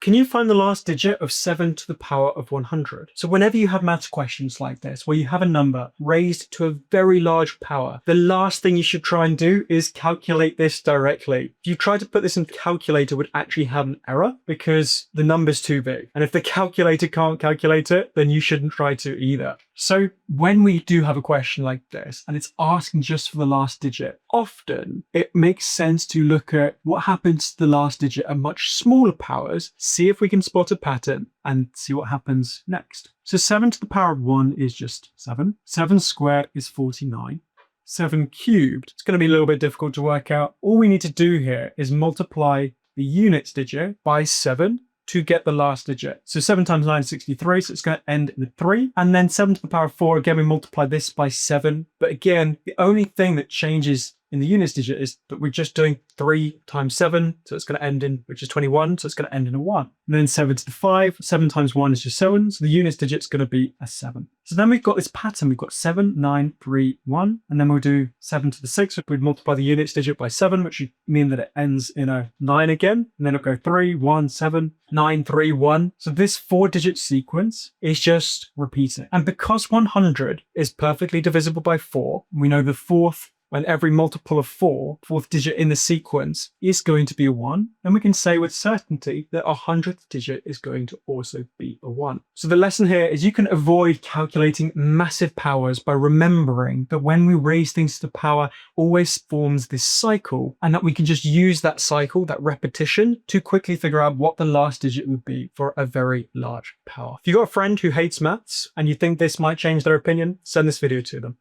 Can you find the last digit of 7 to the power of 100? So whenever you have maths questions like this, where you have a number raised to a very large power, the last thing you should try and do is calculate this directly. If you try to put this in the calculator, it would actually have an error because the number's too big. And if the calculator can't calculate it, then you shouldn't try to either. So when we do have a question like this, and it's asking just for the last digit, often it makes sense to look at what happens to the last digit at much smaller powers, see if we can spot a pattern, and see what happens next. So 7 to the power of 1 is just 7. 7 squared is 49. 7 cubed, it's going to be a little bit difficult to work out. All we need to do here is multiply the units digit by 7 to get the last digit. So 7 times 9 is 63, so it's going to end in a 3. And then 7 to the power of 4, again, we multiply this by 7. But again, the only thing that changes in the units digit is that we're just doing 3 times 7, so it's going to end in, which is 21, so it's going to end in a 1. And then 7 to the 5, 7 times 1 is just 7, so the units digit is going to be a 7. So then we've got this pattern, we've got 7, 9, 3, 1, and then we'll do 7 to the 6, we'd multiply the units digit by 7, which would mean that it ends in a 9 again, and then it'll go 3, 1, 7, 9, 3, 1. So this 4-digit sequence is just repeating. And because 100 is perfectly divisible by 4, we know the fourth, when every multiple of 4, fourth digit in the sequence is going to be a 1, then we can say with certainty that our 100th digit is going to also be a 1. So the lesson here is you can avoid calculating massive powers by remembering that when we raise things to the power, always forms this cycle, and that we can just use that cycle, that repetition, to quickly figure out what the last digit would be for a very large power. If you've got a friend who hates maths and you think this might change their opinion, send this video to them.